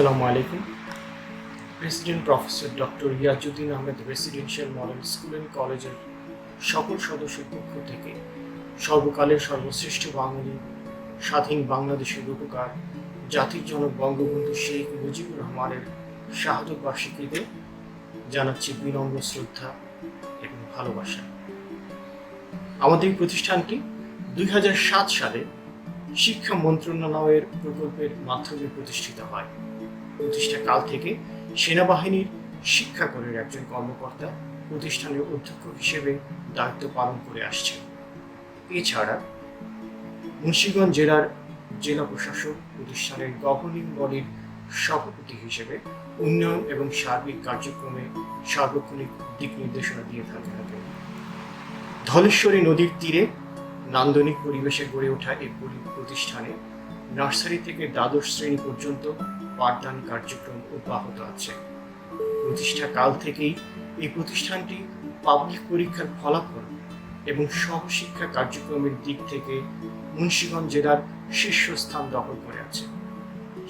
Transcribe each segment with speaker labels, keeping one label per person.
Speaker 1: আসসালামু আলাইকুম। President professor doctor Iajuddin Ahmed residential model school and কলেজের সকল সদস্যের পক্ষ থেকে সর্বকালের সর্বশ্রেষ্ঠ বাঙালি, স্বাধীন বাংলাদেশের রূপকার, জাতির জনক বঙ্গবন্ধু শেখ মুজিবুর রহমানের শাহাদত বার্ষিকীতে জানাচ্ছি বিনম্র শ্রদ্ধা এবং ভালোবাসা। আমাদের এই প্রতিষ্ঠানটি 2007 সালে শিক্ষা মন্ত্রণালয়ের প্রকল্পের মাধ্যমে প্রতিষ্ঠিত হয়। প্রতিষ্ঠাকাল থেকে সেনাবাহিনীর শিক্ষাকরের একজন কর্মকর্তা প্রতিষ্ঠানের অধ্যক্ষ হিসেবে দায়িত্ব পালন করে আসছেন। এছাড়া মুন্সিগঞ্জ জেলার জেলা প্রশাসক প্রতিষ্ঠানের গভর্নিং বডির সভাপতি হিসেবে উন্নয়ন এবং সার্বিক কার্যক্রমে সার্বক্ষণিক দিক নির্দেশনা দিয়ে থাকেন। ধলেশ্বরী নদীর তীরে নান্দনিক পরিবেশে গড়ে ওঠা এই প্রতিষ্ঠানে নার্সারি থেকে দ্বাদশ শ্রেণী পর্যন্ত পাঠদান কার্যক্রম অব্যাহত আছে। প্রতিষ্ঠাকাল থেকেই এই প্রতিষ্ঠানটি পাবলিক পরীক্ষার ফলাফল এবং সহশিক্ষা কার্যক্রমের দিক থেকে মুন্সিগঞ্জ জেলার শীর্ষস্থান দখল করে আছে।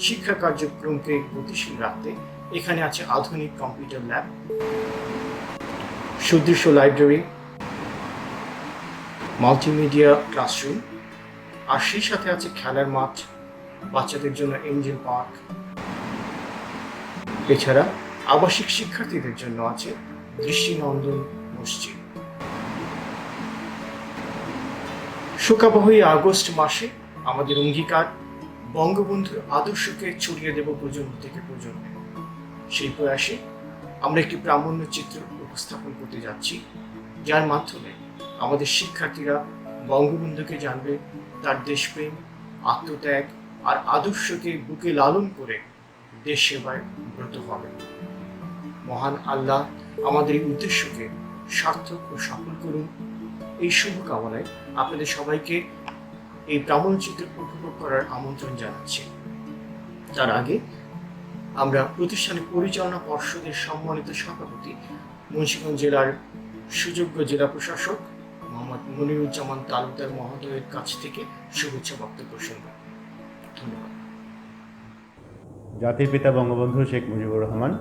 Speaker 1: শিক্ষা কার্যক্রমকে গতিশীল রাখতে এখানে আছে আধুনিক কম্পিউটার ল্যাব, সুদৃশ্য লাইব্রেরি, মাল্টিমিডিয়া ক্লাসরুম, আর সেই সাথে আছে খেলার মাঠ, বাচ্চাদের জন্য এঞ্জেল পার্ক। এছাড়া আবাসিক শিক্ষার্থীদের জন্য আছে দৃষ্টিনন্দন মসজিদ। শোকাবহ এই আগস্ট মাসে আমাদের অঙ্গীকার বঙ্গবন্ধুর আদর্শকে ছড়িয়ে দেব প্রজন্ম থেকে প্রজন্মে। সেই প্রয়াসে আমরা একটি প্রামাণ্য চিত্র উপস্থাপন করতে যাচ্ছি, যার মাধ্যমে আমাদের শিক্ষার্থীরা বঙ্গবন্ধুকে জানবে, তার দেশপ্রেম, আত্মত্যাগ আর আদর্শকে বুকে লালন করে দেশ সেবায় ব্রত হবে। মহান আল্লাহ আমাদের এই উদ্দেশ্যকে সার্থক ও সফল করুন। এই শুভকামনায় আপনাদের সবাইকে এই প্রামাণ্যচিত্র উপভোগ করার আমন্ত্রণ জানাচ্ছি। তার আগে আমরা প্রতিষ্ঠানের পরিচালনা পর্ষদের সম্মানিত সভাপতি মুন্সিগঞ্জ জেলার সুযোগ্য জেলা প্রশাসক মোহাম্মদ মনিরুজ্জামান তালুকদার মহোদয়ের কাছ থেকে শুভেচ্ছা বক্তব্য শুনব। ধন্যবাদ।
Speaker 2: জাতির পিতা বঙ্গবন্ধু শেখ মুজিবুর রহমান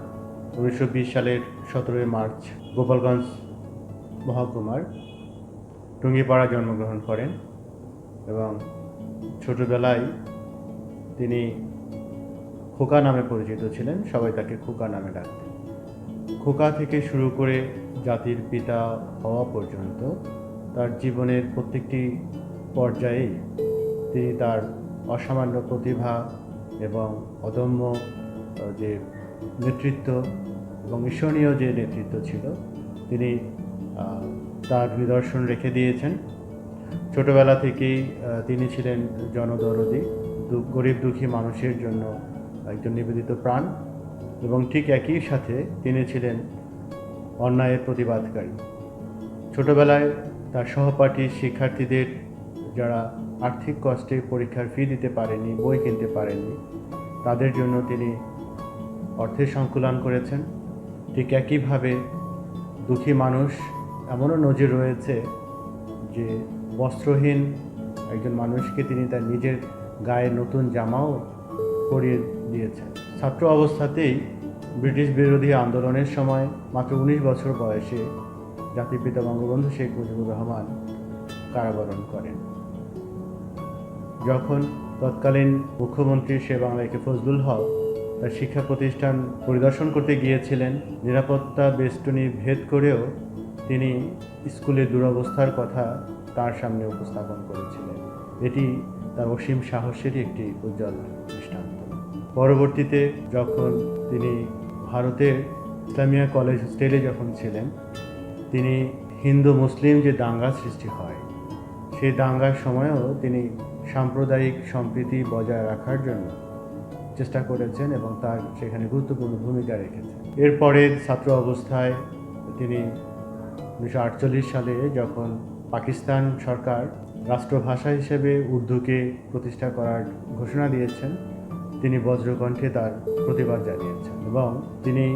Speaker 2: 1920 সালের 17 মার্চ গোপালগঞ্জ মহকুমার টুঙ্গিপাড়া জন্মগ্রহণ করেন এবং ছোটবেলায় তিনি খোকা নামে পরিচিত ছিলেন। সবাই তাকে খোকা নামে ডাকতেন। খোকা থেকে শুরু করে জাতির পিতা হওয়া পর্যন্ত তার জীবনের প্রত্যেকটি পর্যায়েই তিনি তার অসামান্য প্রতিভা এবং অদম্য যে নেতৃত্ব এবং ঈর্ষণীয় যে নেতৃত্ব ছিল, তিনি তার নিদর্শন রেখে দিয়েছেন। ছোটবেলা থেকেই তিনি ছিলেন জনদরদী, গরিব দুঃখী মানুষের জন্য একজন নিবেদিত প্রাণ, এবং ঠিক একই সাথে তিনি ছিলেন অন্যায়ের প্রতিবাদকারী। ছোটবেলায় তার সহপাঠী শিক্ষার্থীদের যারা আর্থিক কষ্টে পরীক্ষার ফি দিতে পারেনি, বই কিনতে পারেননি, তাদের জন্য তিনি অর্থের সংকুলান করেছেন। ঠিক একইভাবে দুঃখী মানুষ, এমনও নজির রয়েছে যে বস্ত্রহীন একজন মানুষকে তিনি তার নিজের গায়ে নতুন জামাও পরিয়ে দিয়েছেন। ছাত্র অবস্থাতেই ব্রিটিশ বিরোধী আন্দোলনের সময় মাত্র 19 বছর বয়সে জাতির পিতা বঙ্গবন্ধু শেখ মুজিবুর রহমান কারাবরণ করেন। যখন তৎকালীন মুখ্যমন্ত্রী শের বাংলাকে ফজলুল হক তার শিক্ষা প্রতিষ্ঠান পরিদর্শন করতে গিয়েছিলেন, নিরাপত্তা বেষ্টনী ভেদ করেও তিনি স্কুলের দুরবস্থার কথা তার সামনে উপস্থাপন করেছিলেন। এটি তার অসীম সাহসেরই একটি উজ্জ্বল দৃষ্টান্ত। পরবর্তীতে যখন তিনি ভারতের ইসলামিয়া কলেজ হোস্টেলে যখন ছিলেন, তিনি হিন্দু মুসলিম যে দাঙ্গা সৃষ্টি হয়, সেই দাঙ্গার সময়ও তিনি সাম্প্রদায়িক সম্প্রীতি বজায় রাখার জন্য চেষ্টা করেছেন এবং তার সেখানে গুরুত্বপূর্ণ ভূমিকা রেখেছেন। এরপরে ছাত্র অবস্থায় তিনি 1948 সালে যখন পাকিস্তান সরকার রাষ্ট্রভাষা হিসেবে উর্দুকে প্রতিষ্ঠা করার ঘোষণা দিয়েছেন, তিনি বজ্রকণ্ঠে তার প্রতিবাদ জানিয়েছেন এবং তিনি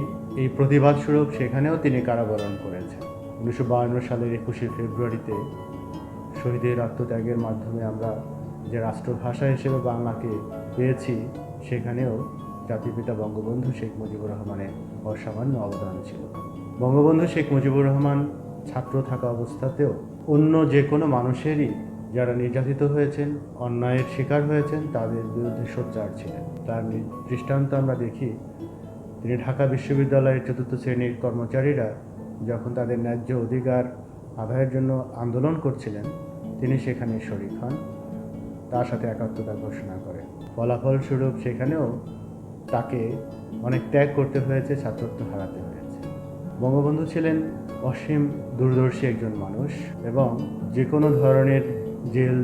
Speaker 2: এই প্রতিবাদ স্বরূপ সেখানেও তিনি কারাবরণ করেছেন। 1952 সালের 21শে ফেব্রুয়ারিতে শহীদের আত্মত্যাগের মাধ্যমে আমরা যে রাষ্ট্রভাষা হিসেবে বাংলাকে পেয়েছি, সেখানেও জাতির পিতা বঙ্গবন্ধু শেখ মুজিবুর রহমানের অসামান্য অবদান ছিল। বঙ্গবন্ধু শেখ মুজিবুর রহমান ছাত্র থাকা অবস্থাতেও অন্য যে কোনো মানুষেরই যারা নির্যাতিত হয়েছেন, অন্যায়ের শিকার হয়েছেন, তাদের বিরুদ্ধে সোচ্চার ছিলেন। তার দৃষ্টান্ত আমরা দেখি, তিনি ঢাকা বিশ্ববিদ্যালয়ের 4র্থ শ্রেণীর কর্মচারীরা যখন তাদের ন্যায্য অধিকার আদায়ের জন্য আন্দোলন করছিলেন, তিনি সেখানে শরিক হন, তার সাথে একাত্মতা ঘোষণা করেন। ফলাফলস্বরূপ সেখানেও তাকে অনেক ত্যাগ করতে হয়েছে, ছাত্রত্ব হারাতে হয়েছে। বঙ্গবন্ধু ছিলেন অসীম দূরদর্শী একজন মানুষ এবং যে কোনো ধরনের জেল,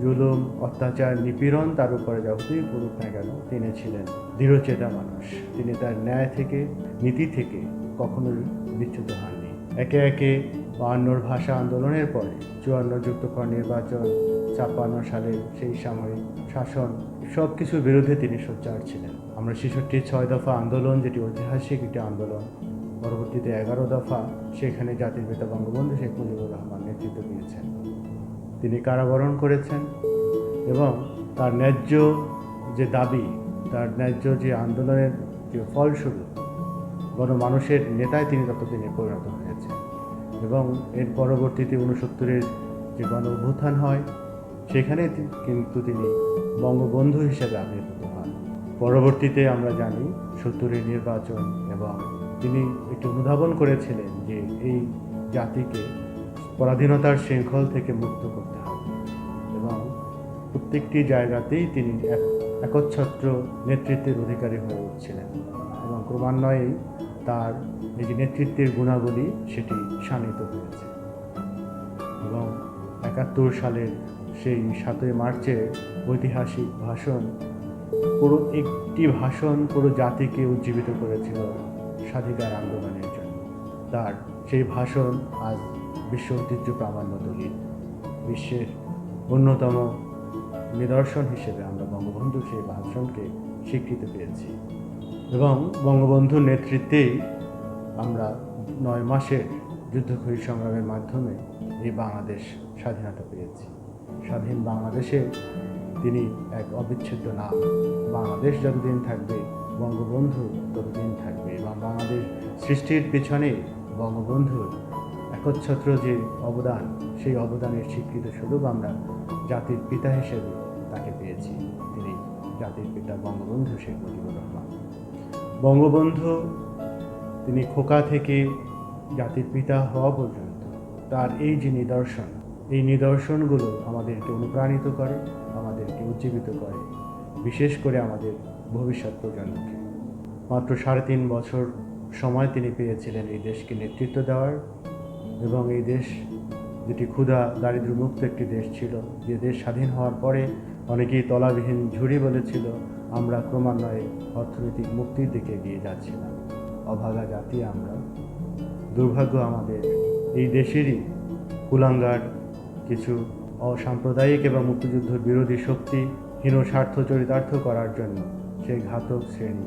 Speaker 2: জুলুম, অত্যাচার, নিপীড়ন তার উপরে যতই পড়ুক না কেন, তিনি ছিলেন দৃঢ়চেতা মানুষ। তিনি তার ন্যায় থেকে, নীতি থেকে কখনোই বিচ্যুত হননি। একে একে 52 ভাষা আন্দোলনের পরে 54 যুক্তফ্রন্ট নির্বাচন, 56 সালের সেই সামরিক শাসন, সব কিছুর বিরুদ্ধে তিনি সোচ্চার ছিলেন। আমরা 66 6 দফা আন্দোলন, যেটি ঐতিহাসিক একটি আন্দোলন, পরবর্তীতে 11 দফা, সেখানে জাতির পিতা বঙ্গবন্ধু শেখ মুজিবুর রহমান নেতৃত্ব দিয়েছেন। তিনি কারাবরণ করেছেন এবং তার ন্যায্য যে দাবি, তার ন্যায্য যে আন্দোলনের যে ফলস্বরূপ গণমানুষের নেতায় তিনি ততদিনে পরিণত হয়েছেন। এবং এর পরবর্তীতে 69-এর যে গণ অভ্যুত্থান হয়, সেখানে কিন্তু তিনি বঙ্গবন্ধু হিসেবে আবির্ভূত হন। পরবর্তীতে আমরা জানি 70-এর নির্বাচন, এবং তিনি একটি অনুধাবন করেছিলেন যে এই জাতিকে পরাধীনতার শৃঙ্খল থেকে মুক্ত করতে হবে এবং প্রত্যেকটি জায়গাতেই তিনি একচ্ছত্র নেতৃত্বের অধিকারী হয়ে উঠছিলেন এবং ক্রমান্বয়েই তার এই যে নেতৃত্বের গুণাবলী সেটি শানিত হয়েছে। এবং 71 সালের সেই 7ই মার্চের ঐতিহাসিক ভাষণ, পুরো একটি ভাষণ পুরো জাতিকে উজ্জীবিত করেছিল স্বাধিকার আন্দোলনের জন্য। তার সেই ভাষণ আজ বিশ্ব ঐতিহ্য প্রামাণ্য দলিল, বিশ্বের অন্যতম নিদর্শন হিসেবে আমরা বঙ্গবন্ধুর সেই ভাষণকে স্বীকৃতি পেয়েছি। এবং বঙ্গবন্ধুর নেতৃত্বেই আমরা 9 মাসের যুদ্ধক্ষয়ী সংগ্রামের মাধ্যমে এই বাংলাদেশ স্বাধীনতা পেয়েছি। স্বাধীন বাংলাদেশে তিনি এক অবিচ্ছেদ্য নাম। বাংলাদেশ যতদিন থাকবে, বঙ্গবন্ধু ততদিন থাকবে, এবং বাংলাদেশ সৃষ্টির পিছনে বঙ্গবন্ধুর একচ্ছত্র যে অবদান, সেই অবদানের স্বীকৃত স্বরূপ আমরা জাতির পিতা হিসেবে তাকে পেয়েছি। তিনি জাতির পিতা বঙ্গবন্ধু শেখ মুজিবুর রহমান। বঙ্গবন্ধু তিনি খোকা থেকে জাতির পিতা হওয়া পর্যন্ত তার এই যে নিদর্শন, এই নিদর্শনগুলো আমাদেরকে অনুপ্রাণিত করে, আমাদেরকে উজ্জীবিত করে, বিশেষ করে আমাদের ভবিষ্যৎ প্রজন্মকে। মাত্র 3.5 বছর সময় তিনি পেয়েছিলেন এই দেশকে নেতৃত্ব দেওয়ার, এবং এই দেশ যেটি ক্ষুধা দারিদ্র্যমুক্ত একটি দেশ ছিল, যে দেশ স্বাধীন হওয়ার পরে অনেকেই তলাবিহীন ঝুড়ি বলেছিল, আমরা ক্রমান্বয়ে অর্থনৈতিক মুক্তির দিকে এগিয়ে যাচ্ছিলাম। অভাগা জাতি আমরা। দুর্ভাগ্য আমাদের এই দেশেরই কুলাঙ্গার কিছু অসাম্প্রদায়িক এবং মুক্তিযুদ্ধ বিরোধী শক্তি হীন স্বার্থ চরিতার্থ করার জন্য সেই ঘাতক শ্রেণী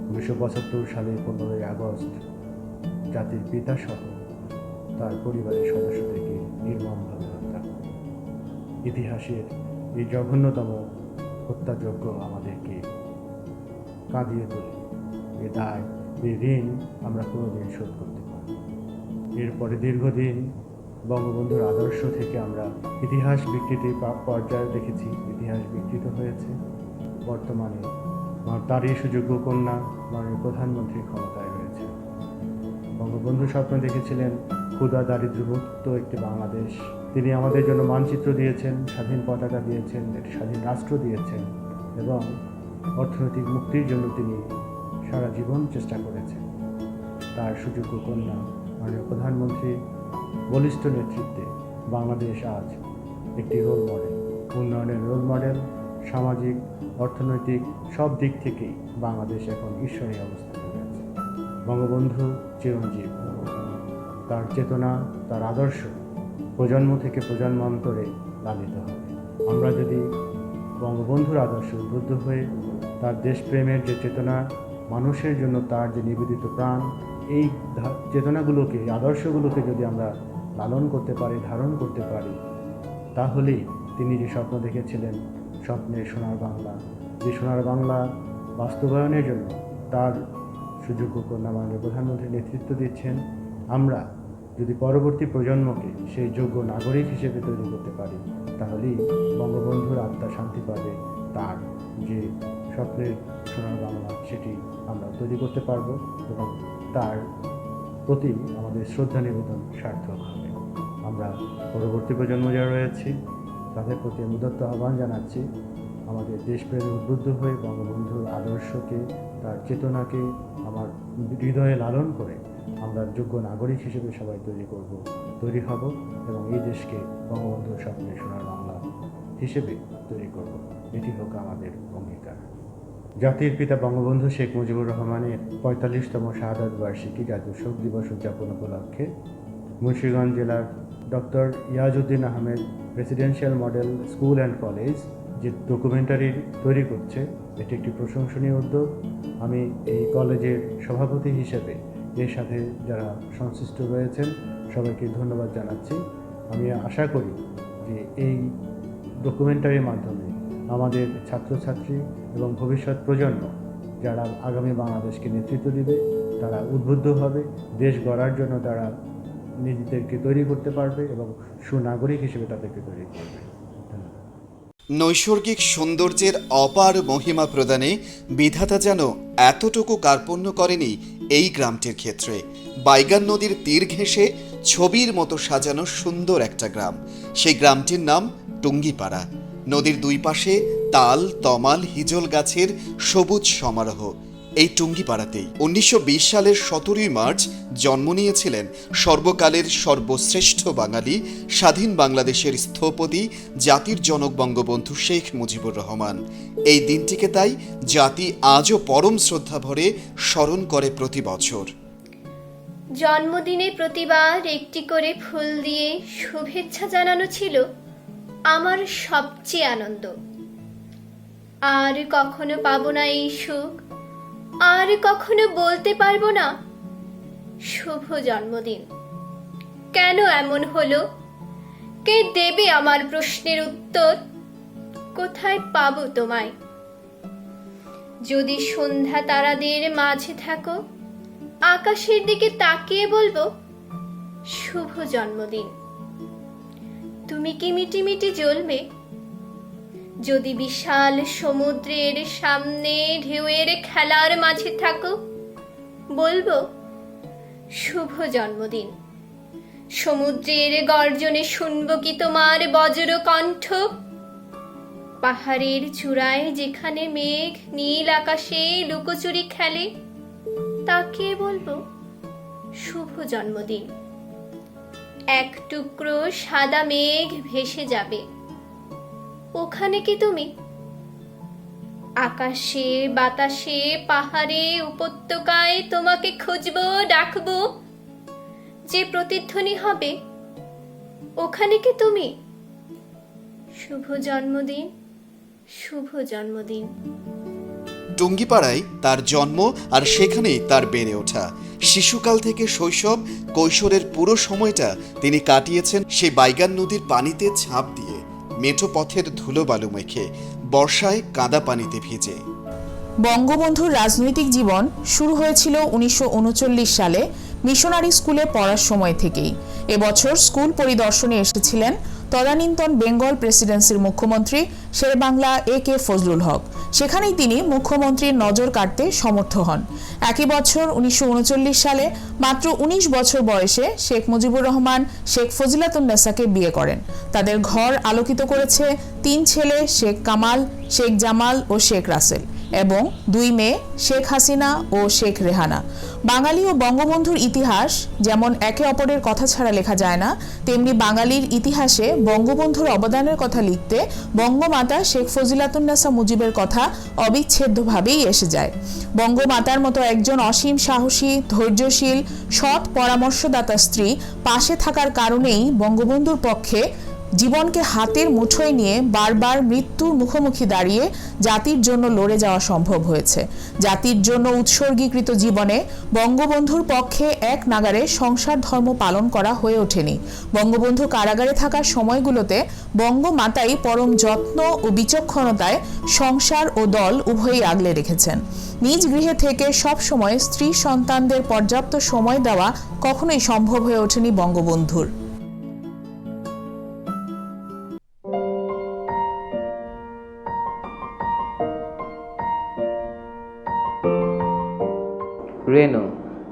Speaker 2: 1975 সালের 15ই আগস্ট জাতির পিতা সহ তার পরিবারের সদস্যদেরকে নির্মমভাবে হত্যা করে। ইতিহাসের এই জঘন্যতম হত্যাযজ্ঞ আমাদেরকে কাঁদিয়ে তোলে। এ দায়, এই ঋণ আমরা কোনোদিন শোধ করতে পারি। এরপরে দীর্ঘদিন বঙ্গবন্ধুর আদর্শ থেকে আমরা ইতিহাস বিকৃতির পর্যায়ে দেখেছি, ইতিহাস বিকৃত হয়েছে। বর্তমানে তারই সুযোগ্য কন্যা মাননীয় প্রধানমন্ত্রী ক্ষমতায় রয়েছে। বঙ্গবন্ধু স্বপ্ন দেখেছিলেন ক্ষুধা দারিদ্র্যমুক্ত একটি বাংলাদেশ। তিনি আমাদের জন্য মানচিত্র দিয়েছেন, স্বাধীন পতাকা দিয়েছেন, একটি স্বাধীন রাষ্ট্র দিয়েছেন, এবং অর্থনৈতিক মুক্তির জন্য তিনি সারা জীবন চেষ্টা করেছেন। তার সুযোগ্য কন্যা মাননীয় প্রধানমন্ত্রী বলিষ্ঠ নেতৃত্বে বাংলাদেশ আজ একটি রোল মডেল, উন্নয়নের রোল মডেল। সামাজিক, অর্থনৈতিক সব দিক থেকেই বাংলাদেশ এখন ঈশ্বরী অবস্থানে রয়েছে। বঙ্গবন্ধু চিরঞ্জীব, তার চেতনা, তার আদর্শ প্রজন্ম থেকে প্রজন্মান্তরে লালিত হবে। আমরা যদি বঙ্গবন্ধুর আদর্শে উদ্বুদ্ধ হয়ে তার দেশপ্রেমের যে চেতনা, মানুষের জন্য তার যে নিবেদিত প্রাণ, এই চেতনাগুলোকে, আদর্শগুলোকে যদি আমরা লালন করতে পারি, ধারণ করতে পারি, তাহলেই তিনি যে স্বপ্ন দেখেছিলেন, স্বপ্নের সোনার বাংলা, যে সোনার বাংলা বাস্তবায়নের জন্য তার সুযোগ্য কন্যা মাননীয় প্রধানমন্ত্রী নেতৃত্ব দিচ্ছেন। আমরা যদি পরবর্তী প্রজন্মকে সেই যোগ্য নাগরিক হিসেবে তৈরি করতে পারি, তাহলেই বঙ্গবন্ধুর আত্মা শান্তি পাবে। তার যে স্বপ্নের সোনার বাংলা, সেটি আমরা তৈরি করতে পারব এবং তার প্রতি আমাদের শ্রদ্ধা নিবেদন সার্থক হবে। আমরা পরবর্তী প্রজন্ম যারা রয়েছে তাদের প্রতি উদাত্ত আহ্বান জানাচ্ছি, আমাদের দেশপ্রেমে উদ্বুদ্ধ হয়ে বঙ্গবন্ধুর আদর্শকে, তার চেতনাকে আমার হৃদয়ে লালন করে আমরা যোগ্য নাগরিক হিসেবে সবাই তৈরি হব এবং এই দেশকে বঙ্গবন্ধুর স্বপ্নের সোনার বাংলা হিসেবে তৈরি করব। এটি হোক আমাদের অঙ্গীকার। জাতির পিতা বঙ্গবন্ধু শেখ মুজিবুর রহমানের 45তম শাহাদাত বার্ষিকী জাতীয় শোক দিবস উদযাপন উপলক্ষে মুন্সিগঞ্জ জেলার doctor Iajuddin Ahmed residential model school and college যে ডকুমেন্টারি তৈরি করছে, এটি একটি প্রশংসনীয় উদ্যোগ। আমি এই কলেজের সভাপতি হিসেবে এর সাথে যারা সংশ্লিষ্ট রয়েছেন সবাইকে ধন্যবাদ জানাচ্ছি। আমি আশা করি যে এই ডকুমেন্টারির মাধ্যমে আমাদের ছাত্রছাত্রী এবং ভবিষ্যৎ প্রজন্ম যারা আগামী বাংলাদেশকে নেতৃত্ব দিবে তারা উদ্বুদ্ধ হবে, দেশ গড়ার জন্য তারা নিজেদেরকে তৈরি করতে পারবে এবং সুনাগরিক হিসেবে তাদেরকে তৈরি করবে।
Speaker 3: নৈসর্গিক সৌন্দর্যের অপার মহিমা প্রদানে বিধাতা যেন এতটুকু কার্পণ্য করেনি এই গ্রামটির ক্ষেত্রে। বাইগান নদীর তীর ঘেঁষে ছবির মতো সাজানো সুন্দর একটা গ্রাম। সেই গ্রামটির নাম টুঙ্গিপাড়া। নদীর দুই পাশে তাল, তমাল, হিজল গাছের সবুজ সমারোহ। এই টুঙ্গিপাড়াতেই 1920 সালের 17ই মার্চ জন্ম নিয়েছিলেন সর্বকালের সর্বশ্রেষ্ঠ বাঙালি, স্বাধীন বাংলাদেশের স্থপতি, জাতির জনক বঙ্গবন্ধু শেখ মুজিবুর রহমান। এই দিনটিকে তাই জাতি আজও পরম শ্রদ্ধা ভরে স্মরণ করে প্রতি বছর।
Speaker 4: জন্মদিনে প্রতিবার একটি করে ফুল দিয়ে শুভেচ্ছা জানানো ছিল আমার সবচেয়ে আনন্দ। আর কখনো পাবো না এই সুখ, আর কখনো বলতে পারবো না শুভ জন্মদিন। কেন এমন হলো? কে দেবে আমার প্রশ্নের উত্তর? কোথায় পাবো তোমায়? যদি সন্ধ্যা তারাদের মাঝে থাকো, আকাশের দিকে তাকিয়ে বলবো শুভ জন্মদিন। তুমি কি মিটিমিটি জ্বলবে? যদি বিশাল সমুদ্রের সামনে ঢেউয়ের খেলার মাঝে থাকো, বলবো শুভ জন্মদিন। সমুদ্রের গর্জনে শুনবো কি তোমার বজ্র কণ্ঠ? পাহাড়ের চূড়ায় যেখানে মেঘ নীল আকাশে লুকোচুরি খেলে, তাকিয়ে বলবো শুভ জন্মদিন। এক টুকরো সাদা মেঘ ভেসে যাবে, ওখানে কি তুমি? আকাশে বাতাসে পাহাড়ে উপত্যকায় তোমাকে খুঁজবো, ডাকবো। যে প্রতিধ্বনি হবে, ওখানে কি তুমি? শুভ জন্মদিন, শুভ জন্মদিন।
Speaker 3: টুঙ্গিপাড়ায় তার জন্ম আর সেখানেই তার বেড়ে ওঠা। শিশুকাল থেকে শৈশব, কৈশোরের পুরো সময়টা তিনি কাটিয়েছেন সেই বাইগান নদীর পানিতে ঝাঁপ দিয়ে, মেঠো পথের ধুলো বালু মেখে, বর্ষায় কাদা পানিতে ভিজে।
Speaker 5: বঙ্গবন্ধুর রাজনৈতিক জীবন শুরু হয়েছিল 1939 সালে মিশনারি স্কুলে পড়ার সময় থেকেই। এবছর স্কুল পরিদর্শনে এসেছিলেন তদানীন্তন বেঙ্গল প্রেসিডেন্সির মুখ্যমন্ত্রী শেরেবাংলা A.K. ফজলুল হক। সেখানেই তিনি মুখ্যমন্ত্রীর নজর কাড়তে সমর্থ হন। একই বছর 1939 সালে মাত্র 19 বছর বয়সে শেখ মুজিবুর রহমান শেখ ফজিলাতুন্নেসাকে বিয়ে করেন। তাদের ঘর আলোকিত করেছে 3 ছেলে, শেখ কামাল, শেখ জামাল ও শেখ রাসেল, এবং 2 মেয়ে, শেখ হাসিনা ও শেখ রেহানা। বাঙালি ও বঙ্গবন্ধুর ইতিহাস যেমন একে অপরের কথা ছাড়া লেখা যায় না, তেমনি বাঙালির ইতিহাসে বঙ্গবন্ধুর অবদানের কথা লিখতে বঙ্গমাতা শেখ ফজিলাতুন্নেসা মুজিবের কথা অবিচ্ছেদ্যভাবেই এসে যায়। বঙ্গমাতার মতো একজন অসীম সাহসী, ধৈর্যশীল, সৎ পরামর্শদাতা স্ত্রী পাশে থাকার কারণেই বঙ্গবন্ধুর পক্ষে জীবনকে হাতের মুঠোয় নিয়ে বারবার মৃত্যুর মুখোমুখি দাঁড়িয়ে জাতির জন্য লড়ে যাওয়া সম্ভব হয়েছে। জাতির জন্য উৎসর্গীকৃত জীবনে বঙ্গবন্ধুর পক্ষে এক নাগারে সংসার ধর্ম পালন করা হয়ে ওঠেনি। বঙ্গবন্ধু কারাগারে থাকার সময়গুলোতে বঙ্গমাতাই পরম যত্ন ও বিচক্ষণতায় সংসার ও দল উভয়ই আগলে রেখেছেন। নিজ গৃহে থেকে সব সময় স্ত্রী সন্তানদের পর্যাপ্ত সময় দেওয়া কখনোই সম্ভব হয়ে ওঠেনি বঙ্গবন্ধুর।
Speaker 6: রেনু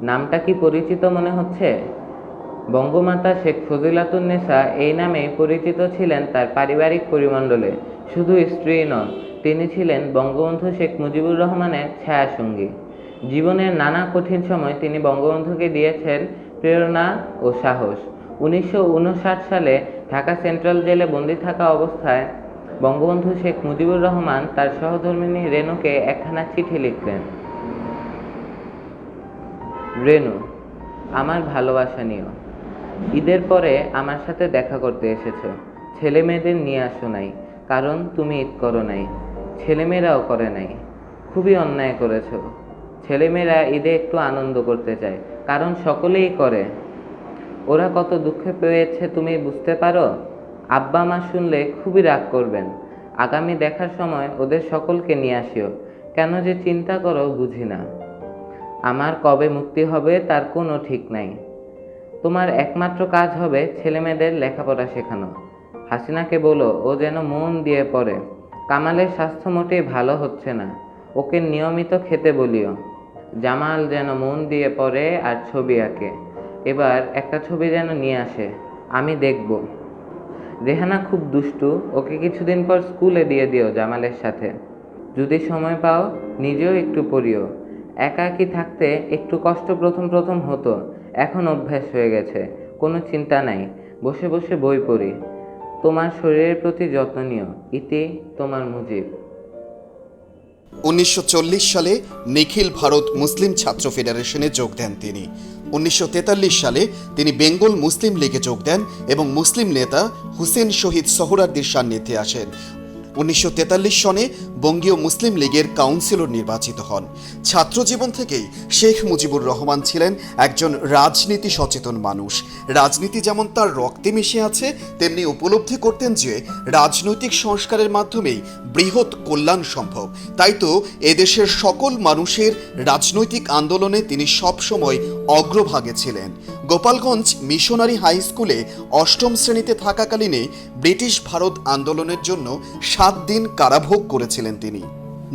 Speaker 6: নামটা কি পরিচিত মনে হচ্ছে? বঙ্গমাতা শেখ ফজিলাতুন্নেসা এই নামে পরিচিত ছিলেন তার পারিবারিক পরিমণ্ডলে। শুধু স্ত্রী নন, তিনি ছিলেন বঙ্গবন্ধু শেখ মুজিবুর রহমানের ছায়াসঙ্গী। জীবনের নানা কঠিন সময় তিনি বঙ্গবন্ধুকে দিয়েছেন প্রেরণা ও সাহস। 1959 সালে ঢাকা সেন্ট্রাল জেলে বন্দী থাকা অবস্থায় বঙ্গবন্ধু শেখ মুজিবুর রহমান তার সহধর্মিণী রেনুকে একখানা চিঠি লিখলেন। রেনু, আমার ভালোবাসা নিও। ঈদের পরে আমার সাথে দেখা করতে এসেছ। ছেলে মেয়েদের নিয়ে আসো নাই, কারণ তুমি ঈদ করো নাই, ছেলেমেয়েরাও করে নাই। খুবই অন্যায় করেছ। ছেলেমেয়েরা ঈদে একটু আনন্দ করতে চায়, কারণ সকলেই করে। ওরা কত দুঃখে পেয়েছে তুমি বুঝতে পারো? আব্বা মা শুনলে খুবই রাগ করবেন। আগামী দেখার সময় ওদের সকলকে নিয়ে আসিও। কেন যে চিন্তা করো বুঝি না। আমার কবে মুক্তি হবে তার কোনো ঠিক নাই। তোমার একমাত্র কাজ হবে ছেলেমেয়েদের লেখাপড়া শেখানো। হাসিনাকে বলো ও যেন মন দিয়ে পড়ে। কামালের স্বাস্থ্য মোটেই ভালো হচ্ছে না, ওকে নিয়মিত খেতে বলিও। জামাল যেন মন দিয়ে পড়ে আর ছবি আঁকে। এবার একটা ছবি যেন নিয়ে আসে, আমি দেখব। রেহানা খুব দুষ্টু, ওকে কিছুদিন পর স্কুলে দিয়ে দিও জামালের সাথে। যদি সময় পাও নিজেও একটু পড়িও। একাকী থাকতে একটু কষ্ট প্রথম হতো, এখন অভ্যাস হয়ে গেছে। কোনো চিন্তা নাই, বসে বসে বই পড়ি। তোমার শরীরের প্রতি যত্ন নিও। ইতি, তোমার মুজিব।
Speaker 3: 1940 সালে নিখিল ভারত মুসলিম ছাত্র ফেডারেশনে যোগ দেন তিনি। 1943 সালে তিনি বেঙ্গল মুসলিম লীগে যোগ দেন এবং মুসলিম নেতা হুসেন শহীদ সোহরাওয়ার্দীর সান্নিধ্যে আসেন। 1943 সনে বঙ্গীয় মুসলিম লীগের কাউন্সিলর নির্বাচিত হন। ছাত্র জীবন থেকেই শেখ মুজিবুর রহমান ছিলেন একজন রাজনীতি সচেতন মানুষ। রাজনীতি যেমন তার রক্তে মিশে আছে, তেমনি উপলব্ধি করতেন যে রাজনৈতিক সংস্কারের মাধ্যমেই বৃহৎ কল্যাণ সম্ভব। তাই তো এদেশের সকল মানুষের রাজনৈতিক আন্দোলনে তিনি সবসময় অগ্রভাগে ছিলেন। গোপালগঞ্জ মিশনারি হাই স্কুলে 8ম শ্রেণীতে থাকাকালীনে ব্রিটিশ ভারত আন্দোলনের জন্য 7 দিন কারাভোগ করেছিলেন তিনি।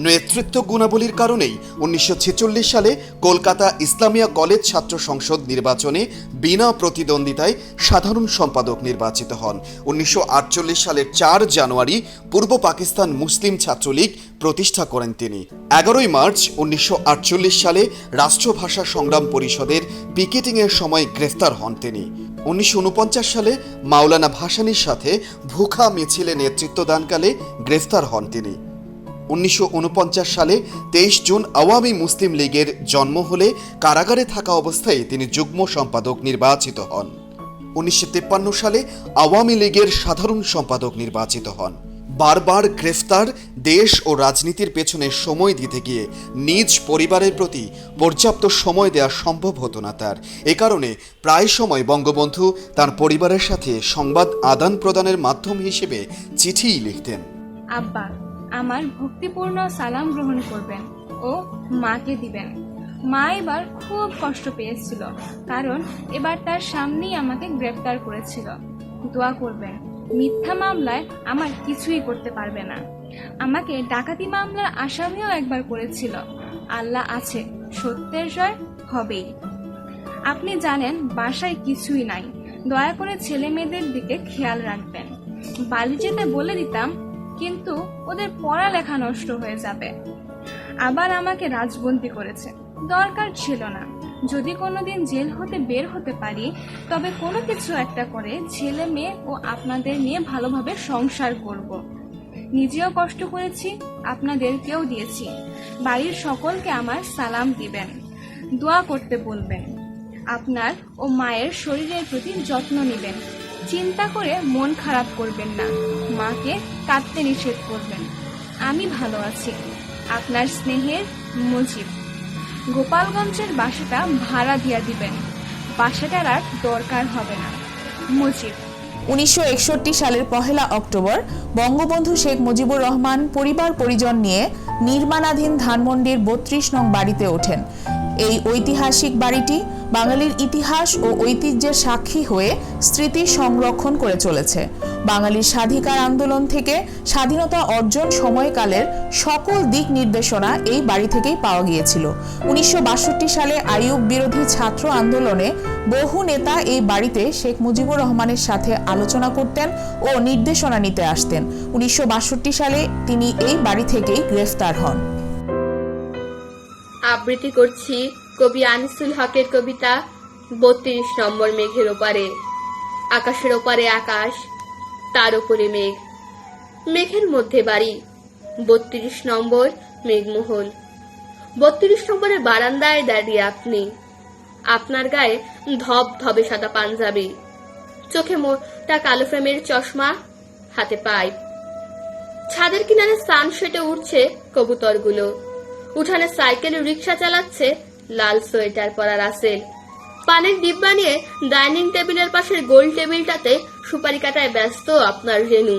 Speaker 3: নেতৃত্ব গুণাবলীর কারণেই 1946 সালে কলকাতা ইসলামিয়া কলেজ ছাত্র সংসদ নির্বাচনে বিনা প্রতিদ্বন্দ্বিতায় সাধারণ সম্পাদক নির্বাচিত হন। 1948 সালের 4 জানুয়ারি পূর্ব পাকিস্তান মুসলিম ছাত্রলীগ প্রতিষ্ঠা করেন তিনি। 11 মার্চ 1948 সালে রাষ্ট্রভাষা সংগ্রাম পরিষদের পিকেটিংয়ের সময় গ্রেফতার হন তিনি। 1949 সালে মাওলানা ভাসানীর সাথে ভুখা মিছিলে নেতৃত্বদানকালে গ্রেফতার হন তিনি। 1949 সালে 23 জুন আওয়ামী মুসলিম লীগের জন্ম হলে কারাগারে থাকা অবস্থায় তিনি যুগ্ম সম্পাদক নির্বাচিত হন। 1953 সালে আওয়ামী লীগের সাধারণ সম্পাদক নির্বাচিত হন। বারবার গ্রেফতার, দেশ ও রাজনীতির পেছনে সময় দিতে গিয়ে নিজ পরিবারের প্রতি পর্যাপ্ত সময় দেওয়া সম্ভব হতো না তার। এ কারণে প্রায় সময় বঙ্গবন্ধু তার পরিবারের সাথে সংবাদ আদান প্রদানের মাধ্যম হিসেবে চিঠিই লিখতেন।
Speaker 7: আব্বা, আমার ভক্তিপূর্ণ সালাম গ্রহণ করবেন ও মাকে দিবেন। মা এবার খুব কষ্ট পেয়েছিল, কারণ এবার তার সামনেই আমাকে গ্রেফতার করেছিল। দোয়া করবেন, মিথ্যা মামলায় আমার কিছুই করতে পারবে না। আমাকে ডাকাতি মামলার আসামিও একবার করেছিল। আল্লাহ আছে, সত্যের জয় হবেই। আপনি জানেন বাসায় কিছুই নাই, দয়া করে ছেলে মেয়েদের দিকে খেয়াল রাখবেন। বাড়ি যেতে বলে দিতাম, কিন্তু ওদের পড়ালেখা নষ্ট হয়ে যাবে। আবার আমাকে রাজবন্দী করেছে, দরকার ছিল না। যদি কোনোদিন জেল হতে বের হতে পারি, তবে কোনো কিছু একটা করে ছেলে মেয়ে ও আপনাদের নিয়ে ভালোভাবে সংসার করব। নিজেও কষ্ট করেছি, আপনাদেরকেও দিয়েছি। বাড়ির সকলকে আমার সালাম দিবেন, দোয়া করতে বলবেন। আপনার ও মায়ের শরীরের প্রতি যত্ন নেবেন। চিন্তা করে মন খারাপ করবেন না, মাকে কাঁদতে নিষেধ করবেন। আমি ভালো আছি। আপনার স্নেহের মুজিব। গোপালগঞ্জের বাসাটা ভাড়া দিয়া দিবেন, বাসাটার আর দরকার হবে না। মুজিব।
Speaker 5: 1961 সালের 1 অক্টোবর বঙ্গবন্ধু শেখ মুজিবুর রহমান পরিবার পরিজন নিয়ে নির্মাণাধীন ধানমন্ডির 32 নং বাড়িতে ওঠেন। এই ঐতিহাসিক বাড়িটি বাঙালির ইতিহাস ও ঐতিহ্যের সাক্ষী হয়ে স্মৃতি সংরক্ষণ করে চলেছে। বাঙালির স্বাধিকার আন্দোলন থেকে স্বাধীনতা অর্জন সময়কালের সকল দিক নির্দেশনা এই বাড়ি থেকেই পাওয়া গিয়েছিল। 1962 সালে আইয়ুব বিরোধী ছাত্র আন্দোলনে বহু নেতা এই বাড়িতে শেখ মুজিবুর রহমানের সাথে আলোচনা করতেন ও নির্দেশনা নিতে আসতেন। 1962 সালে তিনি এই বাড়ি থেকেই গ্রেফতার হন।
Speaker 8: আবৃত্তি করছি কবি আনিসুল হকের কবিতা 32 নম্বর মেঘের ওপারে। আকাশের ওপারে আকাশ, তার উপরে মেঘ, মেঘের মধ্যে বাড়ি, 32 নম্বর মেঘমহল। 32 নম্বরের বারান্দায় দাঁড়িয়ে আপনি, আপনার গায়ে ধব ধবে সাদা পাঞ্জাবি, চোখে মোটা কালো ফ্রেমের চশমা, হাতে পাইপ। ছাদের কিনারে সানসেটে উঠছে কবুতরগুলো, উঠানে সাইকেল রিক্সা চালাচ্ছে লাল সোয়েটার পরা রাসেল। পানের ডিব্বা নিয়ে ডাইনিং টেবিলের পাশের গোল টেবিলটাতে সুপারি কাটায় ব্যস্ত আপনার রেনু।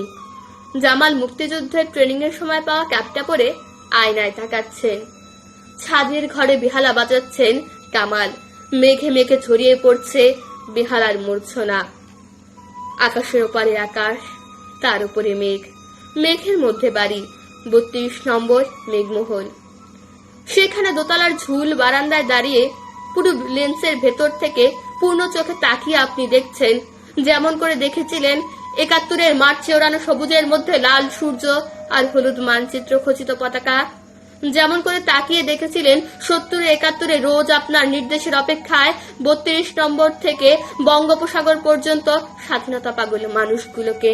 Speaker 8: জামাল মুক্তিযুদ্ধের ট্রেনিং এর সময় পাওয়া ক্যাপটা পরে আয়নায় তাকাচ্ছেন। ছাদের ঘরে বেহালা বাজাচ্ছেন কামাল, মেঘে মেঘে ছড়িয়ে পড়ছে বেহালার মূর্ছনা। আকাশের ওপারে আকাশ, তার উপরে মেঘ, মেঘের মধ্যে বাড়ি, 32 নম্বর মেঘমহল। সেখানে দোতলার ঝুল বারান্দায় দাঁড়িয়ে পুরো লেন্সের ভেতর থেকে পূর্ণ চোখে তাকিয়ে আপনি দেখছেন যেমন করে দেখেছিলেন 71-এর মার্চে ওড়ানো সবুজের মধ্যে লাল সূর্য আর হলুদ মানচিত্র খচিত পতাকা, যেমন করে তাকিয়ে দেখেছিলেন 70-71-এ রোজ আপনার নির্দেশের অপেক্ষায় 32 নম্বর থেকে বঙ্গোপসাগর পর্যন্ত স্বাধীনতা পাগল মানুষগুলোকে,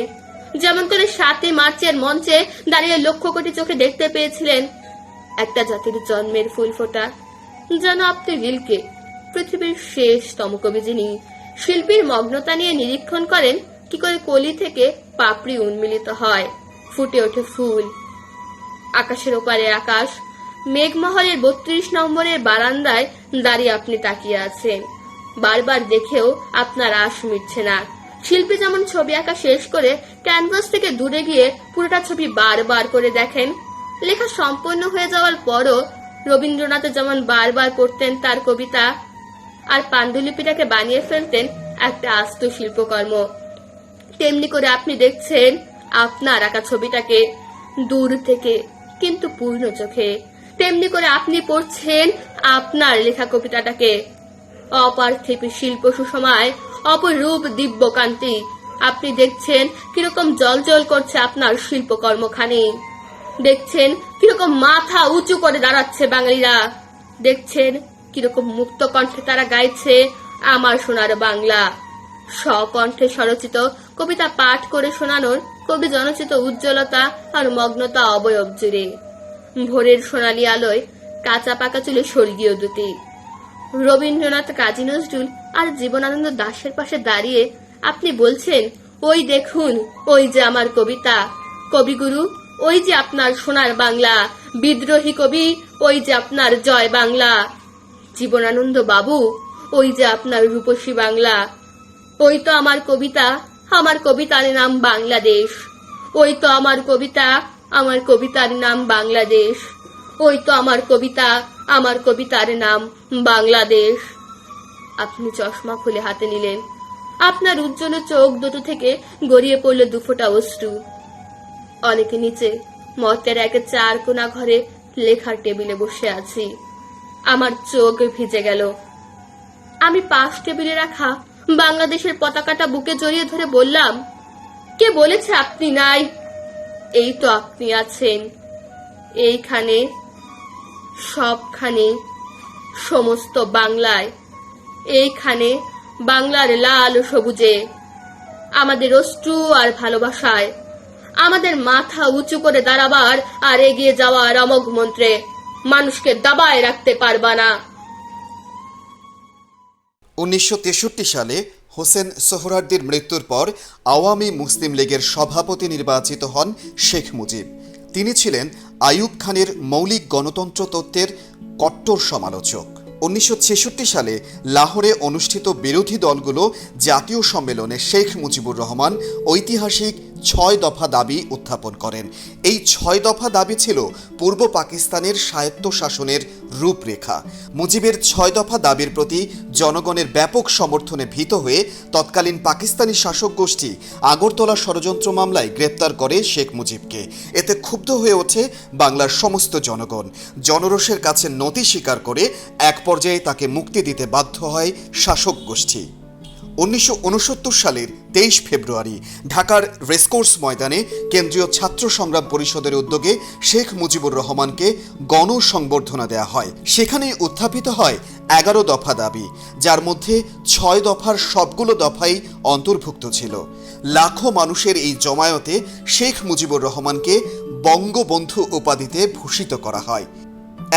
Speaker 8: যেমন করে 7 মার্চের মঞ্চে দাঁড়িয়ে লক্ষ কোটি চোখে দেখতে পেয়েছিলেন একটা জাতির জন্মের ফুল ফোটা। যেন আপনি রিলকে, পৃথিবীর শেষতম কবি যিনি শিল্পীর মগ্নতা নিয়ে নিরীক্ষণ করেন কি করে কলি থেকে পাপড়ি উন্মিলিত হয়, ফুটে ওঠে ফুল। আকাশের ওপারে আকাশ, মেঘমহলের 32 নম্বরের বারান্দায় দাঁড়িয়ে আপনি তাকিয়ে আছেন। বারবার দেখেও আপনার আশ মিটছে না। শিল্পী যেমন ছবি আঁকা শেষ করে ক্যানভাস থেকে দূরে গিয়ে পুরোটা ছবি বারবার করে দেখেন, লেখা সম্পূর্ণ হয়ে যাওয়ার পরও রবীন্দ্রনাথ যেমন বারবার পড়তেন তার কবিতা আর পাণ্ডুলিপিটাকে বানিয়ে ফেলতেন একটা আস্ত শিল্পকর্ম, তেমনি করে আপনি দেখছেন আপনার আঁকা ছবিটাকে দূর থেকে কিন্তু পূর্ণ চোখে। তেমনি করে আপনি পড়ছেন আপনার লেখা কবিতাটাকে। অপার্থিব শিল্প সুসময়, অপরূপ দিব্যকান্তি। আপনি দেখছেন কিরকম জলজল করছে আপনার শিল্পকর্মখানি, দেখছেন কিরকম মাথা উঁচু করে দাঁড়াচ্ছে বাঙালিরা, দেখছেন কিরকম মুক্ত কণ্ঠে তারা গাইছে আমার সোনার বাংলা। স্বকণ্ঠে স্বরচিত কবিতা পাঠ করে শোনানোর কবি জনচিত উজ্জ্বলতা আর মগ্নতা অবয়ব জুড়ে। ভোরের সোনালী আলোয় কাঁচা পাকা চুলে স্বর্গীয় দুটি। রবীন্দ্রনাথ, কাজী নজরুল আর জীবনানন্দ দাশের পাশে দাঁড়িয়ে আপনি বলছেন, ওই দেখুন, ওই যে আমার কবিতা, কবিগুরু, ওই যে আপনার সোনার বাংলা, বিদ্রোহী কবি, ওই যে আপনার জয় বাংলা। জীবনানন্দ বাবু, ওই যে আপনার রূপসী বাংলা। ওই তো আমার কবিতা, আমার কবিতার নাম বাংলাদেশ। ওই তো আমার কবিতা, আমার কবিতার নাম বাংলাদেশ। ওই তো আমার কবিতা, আমার কবিতার নাম বাংলাদেশ। আপনি চশমা খুলে হাতে নিলেন। আপনার উজ্জ্বল চোখ দুটো থেকে গড়িয়ে পড়ল দুফোঁটা অশ্রু। অনেকে নিচে মতের একে 4 কোণা ঘরে লেখার টেবিলে বসে আছি। আমার চোখ ভিজে গেল। আমি পাশ টেবিলে রাখা বাংলাদেশের পতাকাটা বুকে জড়িয়ে ধরে বললাম, কে বলেছে আপনি নাই? এই তো আপনি আছেন, এইখানে, সবখানে, সমস্ত বাংলায়, এইখানে বাংলার লাল সবুজে, আমাদের অশ্রু আর ভালোবাসায়, আমাদের মাথা উঁচু করে দাঁড়াবার আর এগিয়ে যাওয়ার অমোঘ মন্ত্রে মানুষকে দাবায় রাখতে পারবা না।
Speaker 3: 1963 সালে হোসেন সোহরাওয়ার্দীর মৃত্যুর পর আওয়ামী মুসলিম লীগের সভাপতি নির্বাচিত হন শেখ মুজিব। তিনি ছিলেন আইয়ুব খানের মৌলিক গণতন্ত্র তত্ত্বের কট্টর সমালোচক। 1966 সালে লাহোরে অনুষ্ঠিত বিরোধী দলগুলো জাতীয় সম্মেলনে শেখ মুজিবুর রহমান ঐতিহাসিক 6 দফা দাবি উত্থাপন করেন। এই 6 দফা দাবি ছিল পূর্ব পাকিস্তানের স্বায়ত্তশাসনের রূপরেখা। মুজিবের 6 দফা দাবির প্রতি জনগণের ব্যাপক সমর্থনে ভীত হয়ে তৎকালীন পাকিস্তানি শাসক গোষ্ঠী আগরতলা ষড়যন্ত্র মামলায় গ্রেপ্তার করে শেখ মুজিবকে। এতে ক্ষুব্ধ হয়ে ওঠে বাংলার সমস্ত জনগণ। জনরোষের কাছে নতি স্বীকার করে এক পর্যায়ে তাকে মুক্তি দিতে বাধ্য হয় শাসক গোষ্ঠী। 1969 সালের 23 ফেব্রুয়ারি ঢাকার রেসকোর্স ময়দানে কেন্দ্রীয় ছাত্র সংগ্রাম পরিষদের উদ্যোগে শেখ মুজিবুর রহমানকে গণসংবর্ধনা দেওয়া হয়। সেখানেই উত্থাপিত হয় 11 দফা দাবি, যার মধ্যে 6 দফার সবগুলো দফাই অন্তর্ভুক্ত ছিল। লাখো মানুষের এই জমায়েতে শেখ মুজিবুর রহমানকে বঙ্গবন্ধু উপাধিতে ভূষিত করা হয়।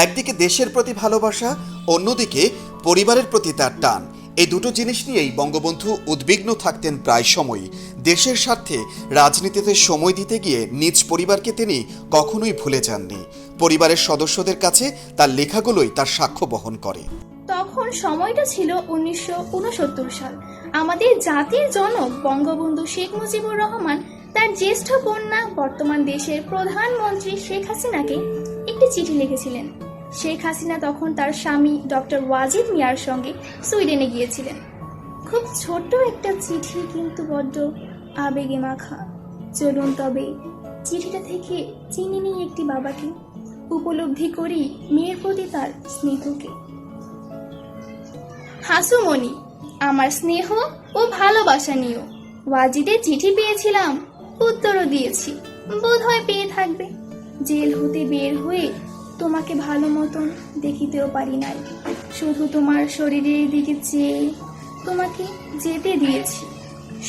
Speaker 3: একদিকে দেশের প্রতি ভালোবাসা, অন্যদিকে পরিবারের প্রতি তার টান, এই দুটো জিনিস নিয়েই বঙ্গবন্ধু উদ্বিগ্ন থাকতেন প্রায় সময়ই। দেশের স্বার্থে রাজনীতিতে সময় দিতে গিয়ে নিজ পরিবারকে তিনি কখনোই ভুলে যাননি। পরিবারের সদস্যদের কাছে তার লেখাগুলোই তার সাক্ষ্য বহন করে।
Speaker 9: তখন সময়টা ছিল 1969 সাল। আমাদের জাতির জনক বঙ্গবন্ধু শেখ মুজিবুর রহমান তার জ্যেষ্ঠ কন্যা বর্তমান দেশের প্রধানমন্ত্রী শেখ হাসিনাকে একটি চিঠি লিখেছিলেন। শেখ হাসিনা তখন তার স্বামী ডক্টর ওয়াজিদ মিয়ার সঙ্গে সুইডেনে গিয়েছিলেন। খুব ছোট্ট একটা চিঠি, কিন্তু বড্ড আবেগে মাখা। চলুন তবে চিঠিটা থেকে চিনে নিই একটি বাবাকে, উপলব্ধি করি মেয়ের প্রতি তার স্নেহকে। হাসুমণি, আমার স্নেহ ও ভালোবাসা নিও। ওয়াজিদের চিঠি পেয়েছিলাম, উত্তরও দিয়েছি, বোধহয় পেয়ে থাকবে। জেল হতে বের হয়ে তোমাকে ভালো মতন দেখিতেও পারি নাই, শুধু তোমার শরীরের দিকে চেয়ে তোমাকে যেতে দিয়েছি।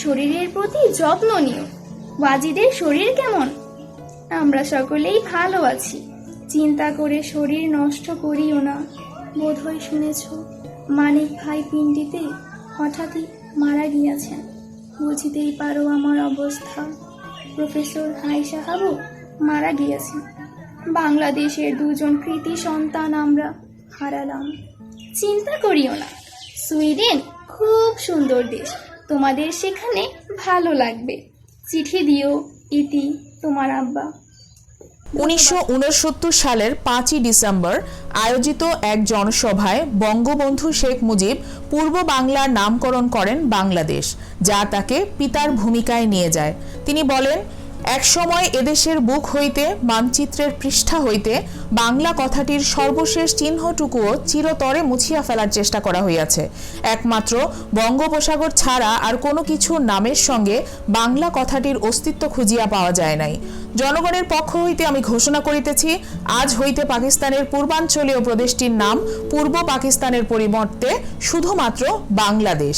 Speaker 9: শরীরের প্রতি যত্ন নিও। ওয়াজিদের শরীর কেমন? আমরা সকলেই ভালো আছি, চিন্তা করে শরীর নষ্ট করিও না। বোধহয় শুনেছ মানিক ভাই পিণ্ডিতে হঠাৎই মারা গিয়াছেন। বুঝিতেই পারো আমার অবস্থা। প্রফেসর হাই সাহাবও মারা গিয়েছেন। বাংলাদেশের 2জন কৃতি সন্তান আমরা হারালাম। চিন্তা করিও না, সুইডেন খুব সুন্দর দেশ, তোমাদের সেখানে ভালো লাগবে। চিঠি দিও, ইতি, তোমার আব্বা।
Speaker 5: 1969 সালের 5ই ডিসেম্বর আয়োজিত এক জনসভায় বঙ্গবন্ধু শেখ মুজিব পূর্ব বাংলার নামকরণ করেন বাংলাদেশ, যা তাকে পিতার ভূমিকায় নিয়ে যায়। তিনি বলেন, এক সময় এদেশের বুক হইতে, মানচিত্রের পৃষ্ঠা হইতে বাংলা কথাটির সর্বশেষ চিহ্নটুকুও চিরতরে মুছিয়া ফেলার চেষ্টা করা হইয়াছে। একমাত্র বঙ্গোপসাগর ছাড়া আর কোনো কিছু নামের সঙ্গে বাংলা কথাটির অস্তিত্ব খুঁজিয়া পাওয়া যায় নাই। জনগণের পক্ষ হইতে আমি ঘোষণা করিতেছি, আজ হইতে পাকিস্তানের পূর্বাঞ্চলীয় প্রদেশটির নাম পূর্ব পাকিস্তানের পরিবর্তে শুধুমাত্র বাংলাদেশ।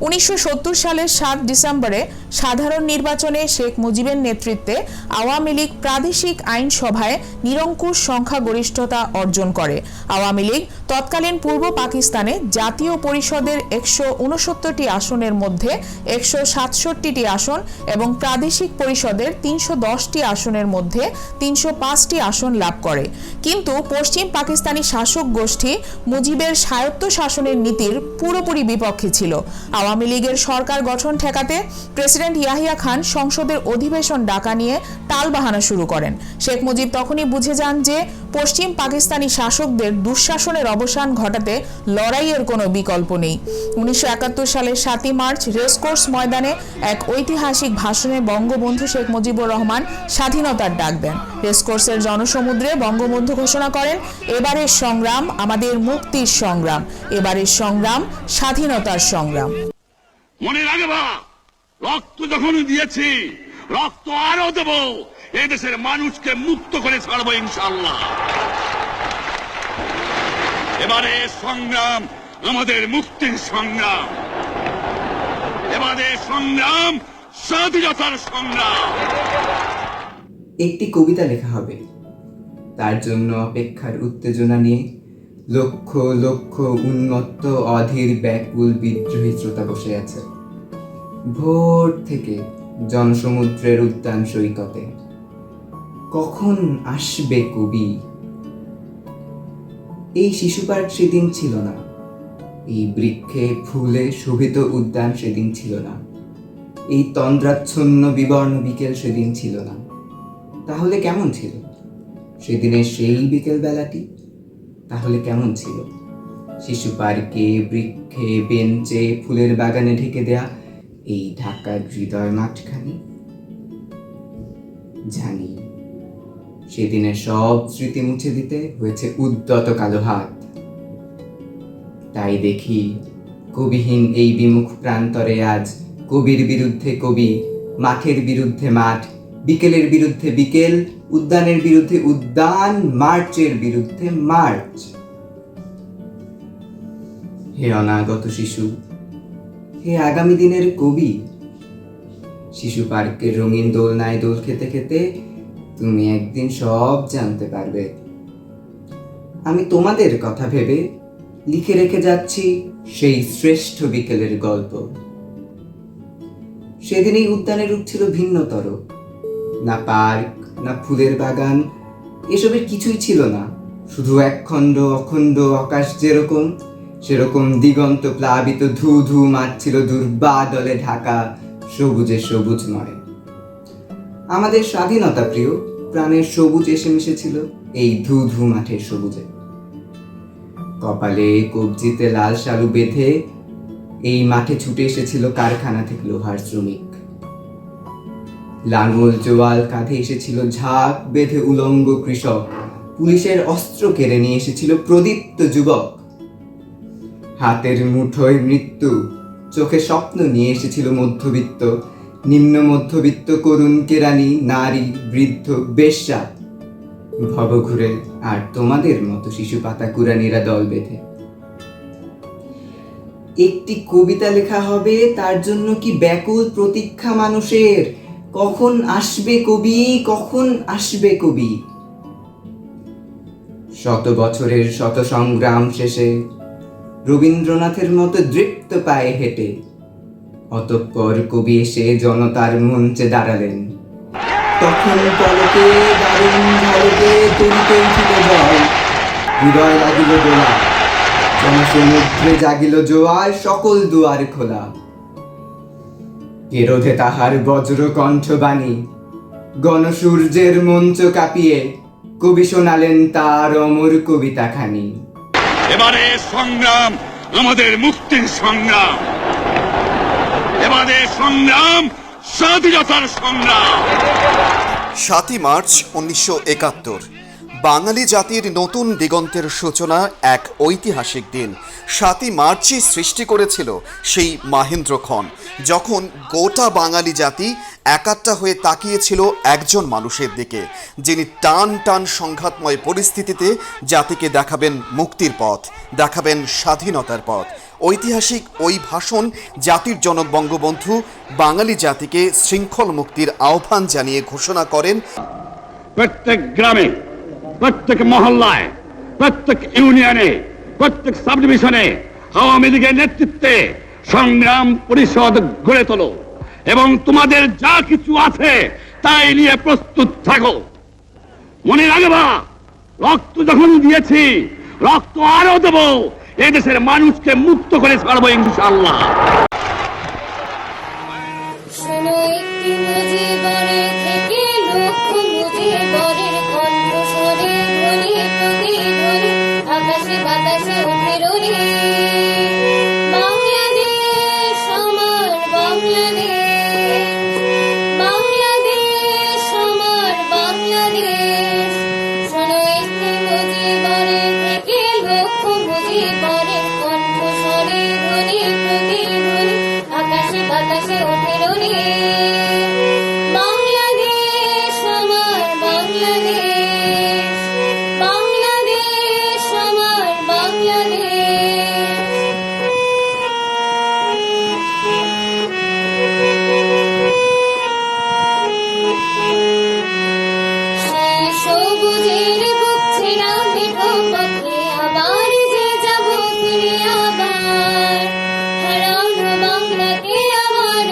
Speaker 5: 1970 সালের 7 ডিসেম্বরে সাধারণ নির্বাচনে শেখ মুজিবের নেতৃত্বে আওয়ামী লীগ প্রাদেশিক আইনসভায় নিরঙ্কুশ সংখ্যাগরিষ্ঠতা অর্জন করে। আওয়ামী লীগ তৎকালীন পূর্ব পাকিস্তানে জাতীয় পরিষদের 169টি আসনের মধ্যে 167টি আসন এবং প্রাদেশিক পরিষদের 310টি আসনের মধ্যে 305টি আসন লাভ করে। কিন্তু পশ্চিম পাকিস্তানি শাসক গোষ্ঠী মুজিবের স্বায়ত্তশাসনের নীতির পুরোপুরি বিপক্ষে ছিল। আওয়ামী লীগের সরকার গঠন ঠেকাতে প্রেসিডেন্ট ইয়াহিয়া খান সংসদের অধিবেশন ডাকা নিয়ে টালবাহানা শুরু করেন। শেখ মুজিব তখনই বুঝে যান যে পশ্চিম পাকিস্তানি শাসকদের দুঃশাসনের অবসান ঘটাতে লড়াইয়ের কোনো বিকল্প নেই। 1971 সালের 7ই মার্চ রেসকোর্স ময়দানে এক ঐতিহাসিক ভাষণে বঙ্গবন্ধু শেখ মুজিবুর রহমান স্বাধীনতার ডাক দেন। রেসকোর্সের জনসমুদ্রে বঙ্গবন্ধু ঘোষণা করেন, এবারের সংগ্রাম আমাদের মুক্তির সংগ্রাম, এবারের সংগ্রাম স্বাধীনতার সংগ্রাম।
Speaker 10: মনে রাখবা, রক্ত যখন দিয়েছি, রক্ত আরো দেব, এদেশের মানুষকে মুক্ত করে ছাড়বো ইনশাআল্লাহ। এবারে সংগ্রাম আমাদের মুক্তির সংগ্রাম, এবারে সংগ্রাম স্বাধীনতার সংগ্রাম।
Speaker 11: একটি কবিতা লেখা হবে, তার জন্য অপেক্ষার উত্তেজনা নিয়ে লক্ষ লক্ষ উন্মত্ত অধীর ব্যাকুল বিদ্রোহী শ্রোতা বসে আছে। ভোর থেকে জনসমুদ্রের উদ্যান সৈকতে। কখন আসবে কবি? এই শিশু পার্ক সেদিন ছিল না, এই বৃক্ষে ফুলে শোভিত উদ্যান সেদিন ছিল না, এই তন্দ্রাচ্ছন্ন বিবর্ণ বিকেল সেদিন ছিল না। তাহলে কেমন ছিল সেদিনের সেই বিকেল বেলাটি? তাহলে কেমন ছিল শিশু পার্কে, বৃক্ষে, বেঞ্চে, ফুলের বাগানে ঢেকে দেয়া এই ঢাকার হৃদয় মাঠখানি? জানি সেদিনের সব স্মৃতি মুছে দিতে হয়েছে উদ্যত কালো হাত। তাই দেখি কবিহীন এই বিমুখ প্রান্তরে আজ কবির বিরুদ্ধে কবি, মাঠের বিরুদ্ধে মাঠ, বিকেলের বিরুদ্ধে বিকেল, উদ্যানের বিরুদ্ধে উদ্যান, মার্চের বিরুদ্ধে মার্চ। হে অনাগত শিশু, হে আগামী দিনের কবি, শিশু পার্কের রঙিন দোলনায় দোল খেতে খেতে তুমি একদিন সব জানতে পারবে। আমি তোমাদের কথা ভেবে লিখে রেখে যাচ্ছি সেই শ্রেষ্ঠ বিকেলের গল্প। সেদিন এই উদ্যানের রূপ ছিল ভিন্নতর। না পার্ক, না ফুলের বাগান, এসবের কিছুই ছিল না। শুধু একখণ্ড অখণ্ড আকাশ যেরকম, সেরকম দিগন্ত প্লাবিত ধু ধু মাঠ ছিল দুর্বাদলে ঢাকা, সবুজে সবুজময়। আমাদের স্বাধীনতা প্রিয় প্রাণের সবুজ এসে মিশেছিল এই ধু ধু মাঠের সবুজে। কপালে কবজিতে লাল শালু বেঁধে এই মাঠে ছুটে এসেছিল কারখানা থেকে লোহার শ্রমিক। লাঙল জোয়াল কাঁধে এসেছিল ঝাঁক বেঁধে উলঙ্গ কৃষক। পুলিশের অস্ত্র কেড়ে নিয়ে এসেছিল প্রদীপ্ত যুবক। হাতের মুঠোয় মৃত্যু, চোখে স্বপ্ন নিয়ে এসেছিল মধ্যবিত্ত, নিম্ন মধ্যবিত্ত, করুণ কেরানি, নারী, বৃদ্ধ, বেশ্যা, ভবঘুরে আর তোমাদের মতো শিশু পাতা কুরানিরা দল বেঁধে। একটি কবিতা লেখা হবে, তার জন্য কি ব্যাকুল প্রতীক্ষা মানুষের। কখন আসবে কবি, কখন আসবে কবি? শত বছরের শত সংগ্রাম শেষে রবীন্দ্রনাথের মতো দৃপ্ত পায়ে হেঁটে অতঃপর কবি এসে জনতার মঞ্চে দাঁড়ালেন। তখন পলকে দারুণ ঝলকে তরিতে উঠিল জল, হৃদয় লাগিল দোলা, জনসমুদ্রে জাগিল জোয়ার, সকল দুয়ার খোলা। কেরোধে তাহার বজ্র কণ্ঠবাণী, গণসূর্যের মঞ্চ কাঁপিয়ে কবি শোনালেন তার অমর কবিতাখানি।
Speaker 10: এবারে সংগ্রাম আমাদের মুক্তির সংগ্রাম, এবারে সংগ্রাম স্বাধীনতার সংগ্রাম।
Speaker 3: 7ই মার্চ 1971 বাঙালি জাতির নতুন দিগন্তের সূচনা, এক ঐতিহাসিক দিন। 7ই মার্চই সৃষ্টি করেছিল সেই মাহেন্দ্রক্ষণ, যখন গোটা বাঙালি জাতি একাট্টা হয়ে তাকিয়েছিল একজন মানুষের দিকে, যিনি টান টান সংঘাতময় পরিস্থিতিতে জাতিকে দেখাবেন মুক্তির পথ, দেখাবেন স্বাধীনতার পথ। ঐতিহাসিক ওই ভাষণ জাতির জনক বঙ্গবন্ধু বাঙালি জাতিকে শৃঙ্খল মুক্তির আহ্বান জানিয়ে ঘোষণা করেন,
Speaker 10: প্রত্যেক গ্রামে, প্রত্যেক মহল্লায়, প্রত্যেক ইউনিয়নে, প্রত্যেক সাব ডিভিশনে আওয়ামী লীগের নেতৃত্বে সংগ্রাম পরিষদ গড়ে তোলো এবং তোমাদের যা কিছু আছে তাই নিয়ে প্রস্তুত থাকো। মনে রাখবা, রক্ত যখন দিয়েছি, রক্ত আরো দেবো, এদেশের মানুষকে মুক্ত করে ছাড়বো ইনশাআল্লাহ।
Speaker 4: বাংলাকে আমার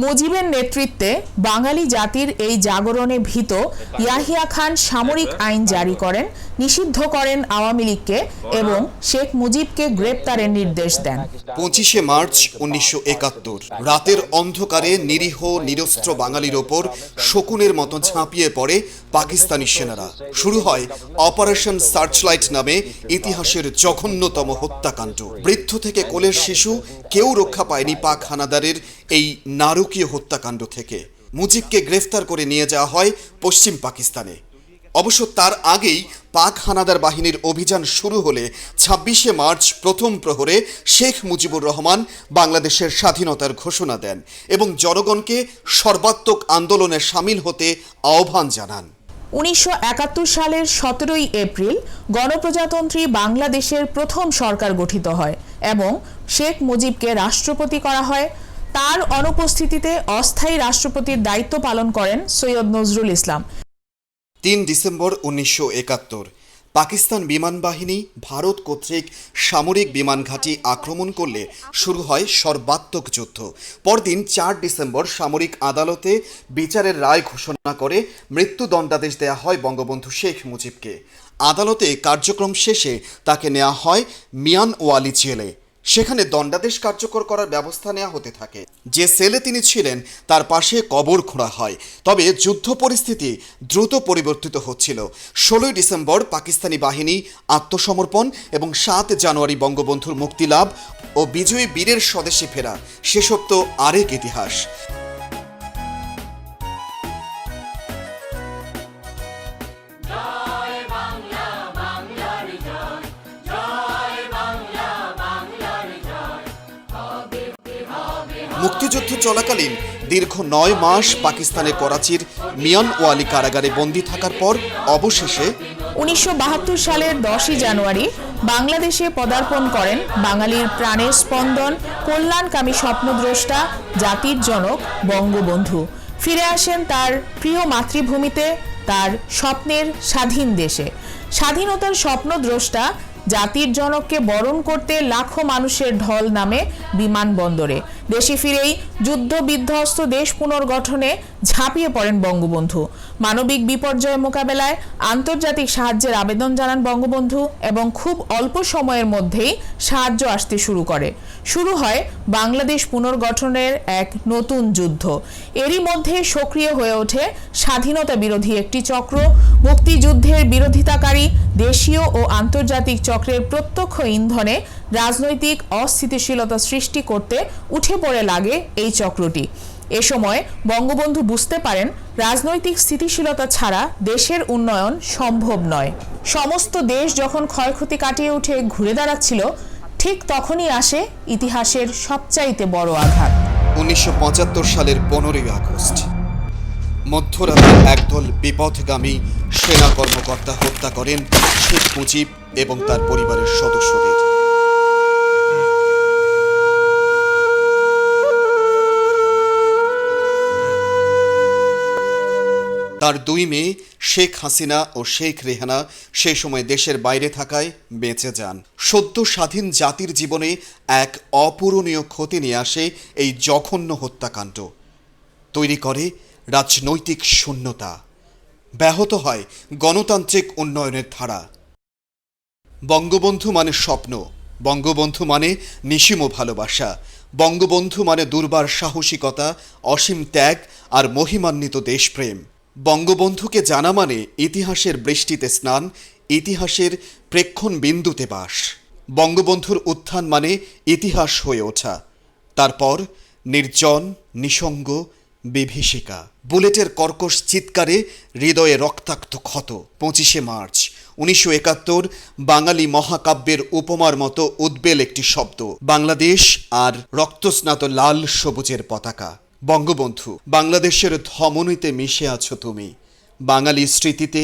Speaker 5: মুজিবের নেতৃত্বে বাঙালি জাতির এই জাগরণে ভীত ইয়াহিয়া খান সামরিক আইন জারি করেন, নিষিদ্ধ করেন আওয়ামী লীগকে এবং শেখ মুজিবকে গ্রেপ্তারের নির্দেশ দেন।
Speaker 3: 25শে মার্চ 1971 রাতের অন্ধকারে নিরীহ নিরস্ত্র বাঙালির ওপর শকুনের মতো ঝাঁপিয়ে পড়ে পাকিস্তানি সেনারা। শুরু হয় অপারেশন সার্চলাইট নামে ইতিহাসের জঘন্যতম হত্যাকাণ্ড। বৃদ্ধ থেকে কোলের শিশু কেউ রক্ষা পায়নি পাক হানাদারের এই নারকীয় হত্যাকাণ্ড থেকে। মুজিবকে গ্রেফতার করে নিয়ে যাওয়া হয় পশ্চিম পাকিস্তানে। অবশ্য তার আগেই পাক হানাদার বাহিনীর অভিযান শুরু হলে 26শে মার্চ প্রথম প্রহরে শেখ মুজিবুর রহমান বাংলাদেশের স্বাধীনতার ঘোষণা দেন এবং জনগণকে সর্বাত্মক আন্দোলনে সামিল হতে আহ্বান জানান।
Speaker 5: 1971 সালের 17ই এপ্রিল গণপ্রজাতন্ত্রী বাংলাদেশের প্রথম সরকার গঠিত হয় এবং শেখ মুজিবকে রাষ্ট্রপতি করা হয়। তার অনুপস্থিতিতে অস্থায়ী রাষ্ট্রপতির দায়িত্ব পালন করেন সৈয়দ নজরুল ইসলাম।
Speaker 3: 3 ডিসেম্বর 1971 পাকিস্তান বিমান বাহিনী ভারত কর্তৃক সামরিক বিমান ঘাঁটি আক্রমণ করলে শুরু হয় সর্বাত্মক যুদ্ধ। পরদিন 4 ডিসেম্বর সামরিক আদালতে বিচারের রায় ঘোষণা করে মৃত্যুদণ্ডাদেশ দেয়া হয় বঙ্গবন্ধু শেখ মুজিবকে। আদালতে কার্যক্রম শেষে তাকে নেওয়া হয় মিয়ানওয়ালি জেলে। সেখানে দণ্ডাদেশ কার্যকর করার ব্যবস্থা নেওয়া হতে থাকে। যে সেলে তিনি ছিলেন তার পাশে কবর খোঁড়া হয়। তবে যুদ্ধ পরিস্থিতি দ্রুত পরিবর্তিত হচ্ছিল। 16 ডিসেম্বর পাকিস্তানি বাহিনী আত্মসমর্পণ এবং 7 জানুয়ারি বঙ্গবন্ধুর মুক্তিলাভ ও বিজয়ী বীরের স্বদেশে ফেরা, সেসব তো আরেক ইতিহাস। মুক্তিযুদ্ধ চলাকালীন দীর্ঘ 9 মাস পাকিস্তানের করাচির মিয়ানওয়ালি কারাগারে বন্দী থাকার পর অবশেষে
Speaker 5: 1972 সালের 10ই জানুয়ারি বাংলাদেশে পদার্পণ করেন বাঙালির প্রাণের স্পন্দন, কল্যাণকামী স্বপ্নদ্রষ্টা, জাতির জনক বঙ্গবন্ধু। ফিরে আসেন তার প্রিয় মাতৃভূমিতে, তার স্বপ্নের স্বাধীন দেশে। স্বাধীনতার স্বপ্নদ্রষ্টা জাতির জনককে বরণ করতে লাখো মানুষের ঢল নামে বিমানবন্দরে। দেশে ফিরেই যুদ্ধ বিধ্বস্ত দেশ পুনর্গঠনে ঝাঁপিয়ে পড়েন বঙ্গবন্ধু। মানবিক বিপর্যয় মোকাবেলায় আন্তর্জাতিক সাহায্যের আবেদন জানান বঙ্গবন্ধু এবং খুব অল্প সময়ের মধ্যেই সাহায্য আসতে শুরু করে। শুরু হয় বাংলাদেশ পুনর্গঠনের এক নতুন যুদ্ধ। এরই মধ্যে সক্রিয় হয়ে ওঠে স্বাধীনতা বিরোধী একটি চক্র। মুক্তিযুদ্ধের বিরোধিতাকারী দেশীয় ও আন্তর্জাতিক চক্রের প্রত্যক্ষ ইন্ধনে রাজনৈতিক অস্থিতিশীলতা সৃষ্টি করতে উঠে পড়ে লাগে এই চক্রটি। এ সময় বঙ্গবন্ধু বুঝতে পারেন রাজনৈতিক স্থিতিশীলতা ছাড়া দেশের উন্নয়ন সম্ভব নয়। সমস্ত দেশ যখন ক্ষয়ক্ষতি কাটিয়ে উঠে ঘুরে দাঁড়াচ্ছিল, ঠিক তখনই আসে ইতিহাসের সবচাইতে বড় আঘাত।
Speaker 3: 1975 সালের 15ই আগস্ট মধ্যরাতে একদল বিপথগামী সেনা কর্মকর্তা হত্যা করেন শেখ মুজিব এবং তার পরিবারের সদস্যদের। তার 2 মেয়ে শেখ হাসিনা ও শেখ রেহানা সেই সময় দেশের বাইরে থাকায় বেঁচে যান। সদ্য স্বাধীন জাতির জীবনে এক অপূরণীয় ক্ষতি নিয়ে আসে এই জঘন্য হত্যাকাণ্ড। তৈরি করে রাজনৈতিক শূন্যতা, ব্যাহত হয় গণতান্ত্রিক উন্নয়নের ধারা। বঙ্গবন্ধু মানে স্বপ্ন, বঙ্গবন্ধু মানে নিঃসীম ভালোবাসা, বঙ্গবন্ধু মানে দুর্বার সাহসিকতা, অসীম ত্যাগ আর মহিমান্বিত দেশপ্রেম। বঙ্গবন্ধুকে জানা মানে ইতিহাসের বৃষ্টিতে স্নান, ইতিহাসের প্রেক্ষণ বিন্দুতে বাস। বঙ্গবন্ধুর উত্থান মানে ইতিহাস হয়ে ওঠা, তারপর নির্জন, নিঃসঙ্গ, বিভীষিকা। বুলেটের কর্কশ চিৎকারে হৃদয়ে রক্তাক্ত ক্ষত। 25শে মার্চ 1971 বাঙালি মহাকাব্যের উপমার মতো উদ্বেল একটি শব্দ, বাংলাদেশ আর রক্তস্নাত লাল সবুজের পতাকা। বঙ্গবন্ধু, বাংলাদেশের ধমনীতে মিশে আছো তুমি, বাঙালি স্মৃতিতে,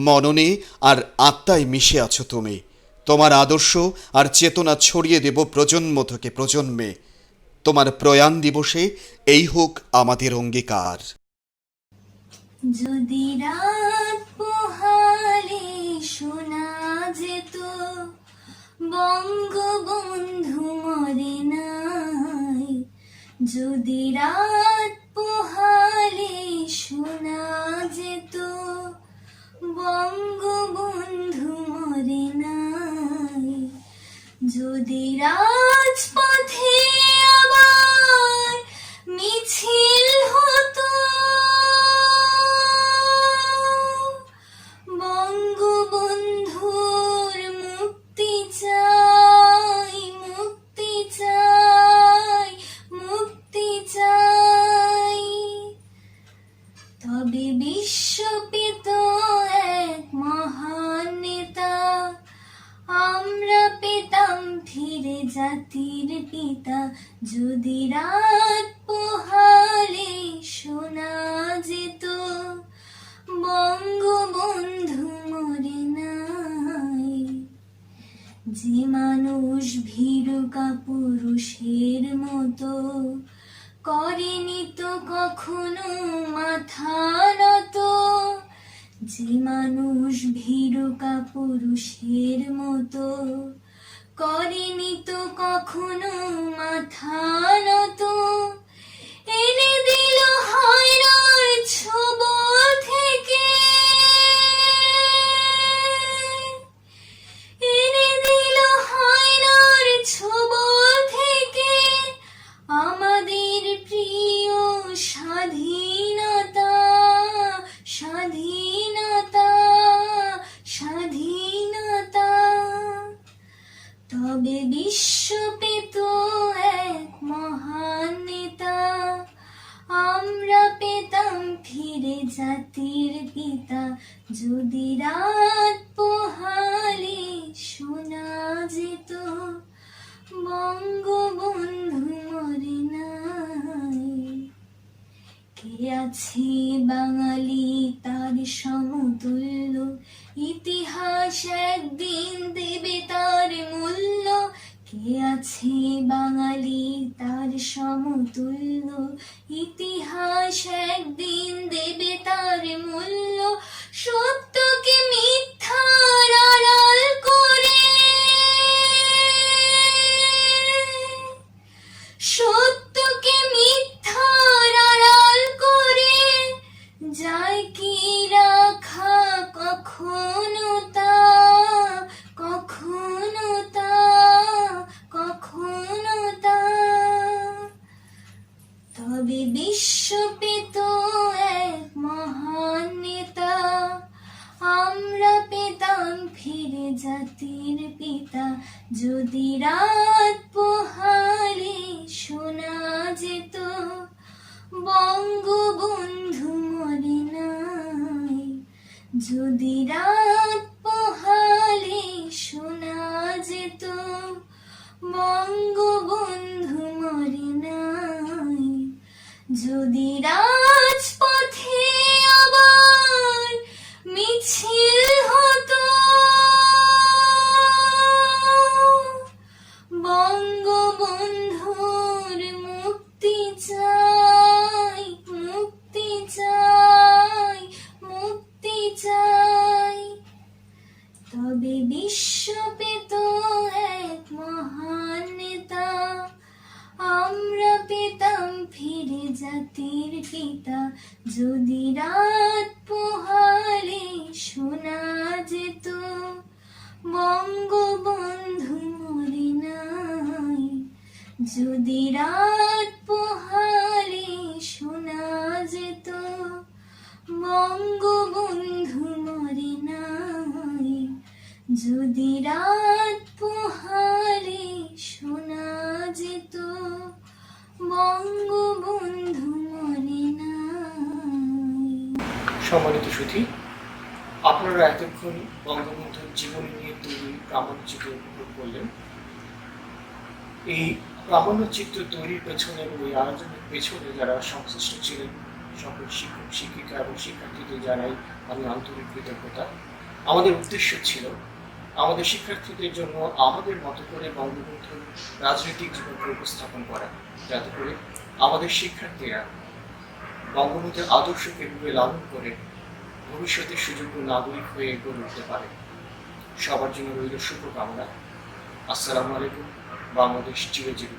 Speaker 3: মননে আর আত্মায় মিশে আছো তুমি। তোমার আদর্শ আর চেতনা ছড়িয়ে দেব প্রজন্ম থেকে প্রজন্মে। তোমার প্রয়াণ দিবসে এই হোক আমাদের অঙ্গীকার।
Speaker 12: যদি রাত পোহালে শোনা যেত বঙ্গবন্ধু মরে নাই, যদি রাত পোহালে শোনা যেত বঙ্গবন্ধু মরে নাই। যদি রাজপথে আবার মিছিল হতো বঙ্গবন্ধুর মুক্তি চাই, মুক্তি চাই, মুক্তি চাই, তবে বিশ্ব পেত এক মহান নেতা, আমরা পেতাম ফিরে জাতির পিতা। যদি রাত পোহালে শোনা যেত বঙ্গবন্ধু মরে নাই। যে মানুষ ভীরু কাপুরুষের মতো করেনি তো কখনো মাথা নত, যে মানুষ ভীরু কাপুরুষের মতো করেনি তো কখনো মাথা নত, এনে দিল হায়রার ছোবল থেকে, এনে দিল হায়রার ছোবল থেকে আমাদের প্রিয় স্বাধীনতা, স্বাধীনতা, স্বাধীনতা। তবে বিশ্ব পেত এক মহান নেতা, আমরা পেতাম ফিরে জাতির পিতা। যদি রাত পোহালে শোনা যেত বঙ্গবন্ধু মরে নাই। কে আছে বাঙালি তার সমতুল্য, ইতিহাস একদিন দেবে তার মূল্য। কে আছে বাঙালি তার সমতুল্য, ইতিহাস একদিন দেবে তার মূল্য। সত্যকে মিথ্যার আড়াল করে, সত্যকে মিথ্যার আড়াল করে যায় কি রাখা কখনো তা, কখনো তা, কখনো তা। তবে বিশ্ব পেত এক মহান নেতা, আমরা পেতাম ফিরে জাতির পিতা। যদি রাত পোহালে শোনা যেত বঙ্গবন্ধু মরে নাই। যদি রাত পোহালে শোনা যেত বঙ্গবন্ধু মরে নাই। যদি রাজপথে আবার মিছিল হতো বঙ্গবন্ধুর মুক্তি চাই, মুক্তি চাই, মুক্তি চাই, তবে বিশ্ব পেত এক মহান নেতা, আমরা পেতাম ফিরে জাতির পিতা। যদি রাত পোহালে শোনা যেত বঙ্গবন্ধু মরে নাই। যদি রাত পোহালে শোনা যেত বঙ্গবন্ধু মরে নাই। যদি রাত পোহালে শোনা যেত বঙ্গবন্ধু মরে নাই।
Speaker 1: সম্মানিত সুধী, আপনারা এতক্ষণ বঙ্গবন্ধুর জীবনী নিয়ে তৈরি প্রামাণ্যচিত্র উপভোগ করলেন। এই প্রামাণ্যচিত্র তৈরির পেছনে এবং এই আয়োজনের পেছনে যারা সংশ্লিষ্ট ছিলেন সকল শিক্ষক শিক্ষিকা এবং শিক্ষার্থীদের জানাই আমি আন্তরিক কৃতজ্ঞতা। আমাদের উদ্দেশ্য ছিল আমাদের শিক্ষার্থীদের জন্য আমাদের মতো করে বঙ্গবন্ধুর রাজনৈতিক জীবনকে উপস্থাপন করা, যাতে করে আমাদের শিক্ষার্থীরা বঙ্গবন্ধুর আদর্শকে রূপে লালন করে ভবিষ্যতে সুযোগ্য নাগরিক হয়ে গড়ে উঠতে পারে। সবার জন্য রইল শুভকামনা। আসসালামু আলাইকুম। বাংলাদেশ চিরজীবী।